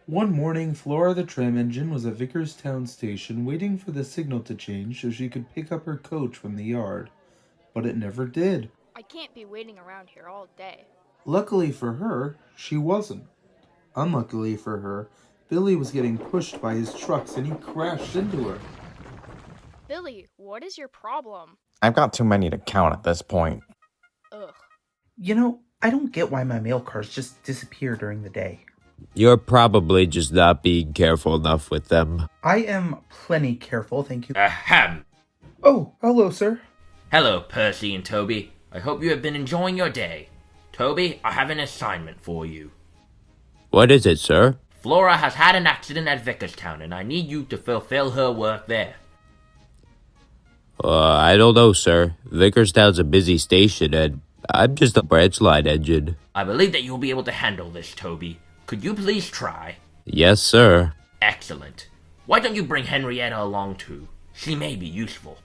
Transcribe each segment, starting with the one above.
One morning, Flora the tram engine was at Vickerstown station waiting for the signal to change so she could pick up her coach from the yard. But it never did. I can't be waiting around here all day. Luckily for her, she wasn't. Unluckily for her, Billy was getting pushed by his trucks and he crashed into her. Billy, what is your problem? I've got too many to count at this point. Ugh. I don't get why my mail cars just disappear during the day. You're probably just not being careful enough with them. I am plenty careful, thank you. Ahem. Oh, hello, sir. Hello, Percy and Toby. I hope you have been enjoying your day. Toby, I have an assignment for you. What is it, sir? Flora has had an accident at Vickerstown, and I need you to fulfill her work there. I don't know, sir. Vickerstown's a busy station, and I'm just a branch line engine. I believe that you'll be able to handle this, Toby. Could you please try? Yes, sir. Excellent. Why don't you bring Henrietta along too? She may be useful.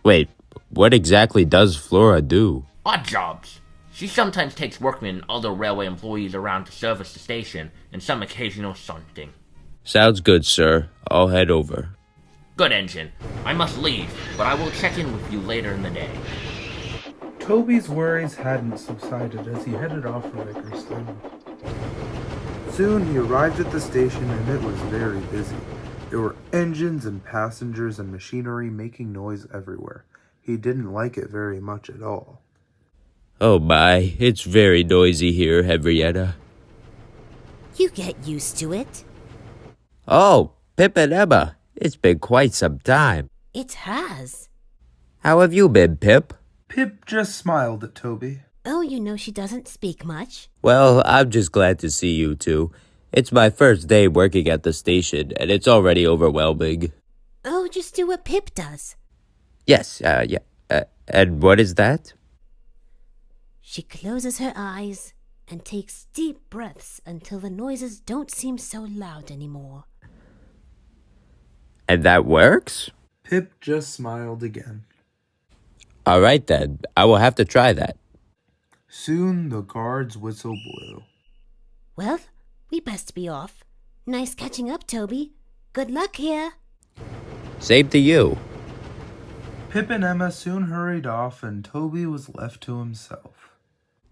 Wait, what exactly does Flora do? Odd jobs. She sometimes takes workmen and other railway employees around to service the station and some occasional shunting. Sounds good, sir. I'll head over. Good, engine. I must leave, but I will check in with you later in the day. Toby's worries hadn't subsided as he headed off for Vickerstown. Soon he arrived at the station and it was very busy. There were engines and passengers and machinery making noise everywhere. He didn't like it very much at all. Oh my, it's very noisy here, Henrietta. You get used to it. Oh, Pip and Emma. It's been quite some time. It has. How have you been, Pip? Pip just smiled at Toby. Oh, she doesn't speak much. Well, I'm just glad to see you two. It's my first day working at the station, and it's already overwhelming. Oh, just do what Pip does. Yes, yeah. And what is that? She closes her eyes and takes deep breaths until the noises don't seem so loud anymore. And that works? Pip just smiled again. All right then, I will have to try that. Soon the guard's whistle blew. Well, we best be off. Nice catching up, Toby. Good luck here. Same to you. Pip and Emma soon hurried off and Toby was left to himself.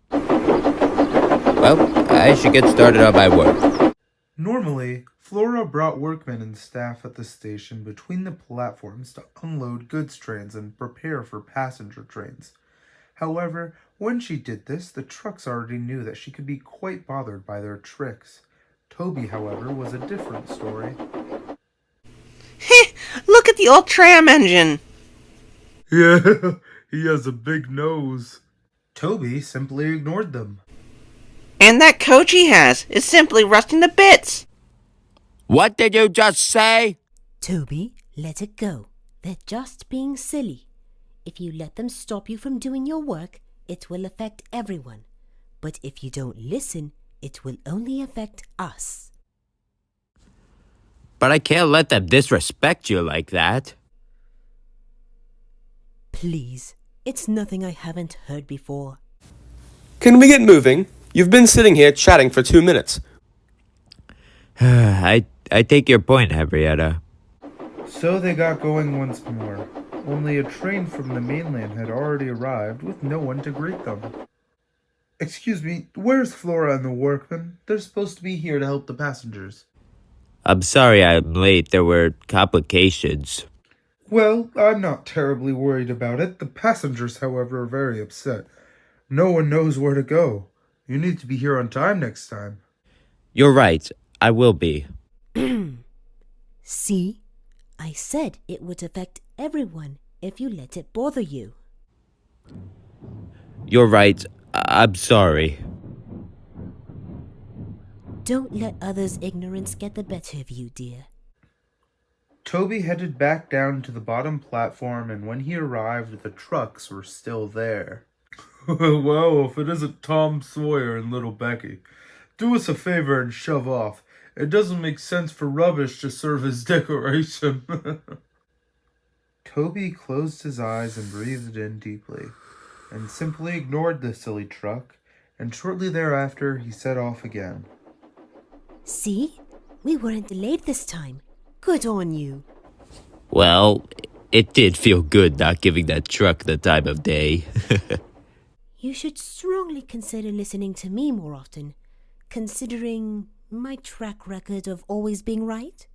Well, I should get started on my work. Normally, Flora brought workmen and staff at the station between the platforms to unload goods trains and prepare for passenger trains. However, when she did this, the trucks already knew that she could be quite bothered by their tricks. Toby, however, was a different story. Look at the old tram engine! Yeah, he has a big nose. Toby simply ignored them. And that coach he has is simply rusting to bits! What did you just say? Toby, let it go. They're just being silly. If you let them stop you from doing your work, it will affect everyone. But if you don't listen, it will only affect us. But I can't let them disrespect you like that. Please, it's nothing I haven't heard before. Can we get moving? You've been sitting here chatting for 2 minutes. I take your point, Henrietta. So they got going once more. Only a train from the mainland had already arrived with no one to greet them. Excuse me, where's Flora and the workmen? They're supposed to be here to help the passengers. I'm sorry I'm late. There were complications. Well, I'm not terribly worried about it. The passengers, however, are very upset. No one knows where to go. You need to be here on time next time. You're right. I will be. See? I said it would affect everyone if you let it bother you. You're right. I'm sorry. Don't let others' ignorance get the better of you, dear. Toby headed back down to the bottom platform, and when he arrived, the trucks were still there. Well, if it isn't Tom Sawyer and little Becky. Do us a favor and shove off. It doesn't make sense for rubbish to serve as decoration. Toby closed his eyes and breathed in deeply, and simply ignored the silly truck, and shortly thereafter he set off again. See? We weren't delayed this time. Good on you. Well, it did feel good not giving that truck the time of day. You should strongly consider listening to me more often, considering my track record of always being right.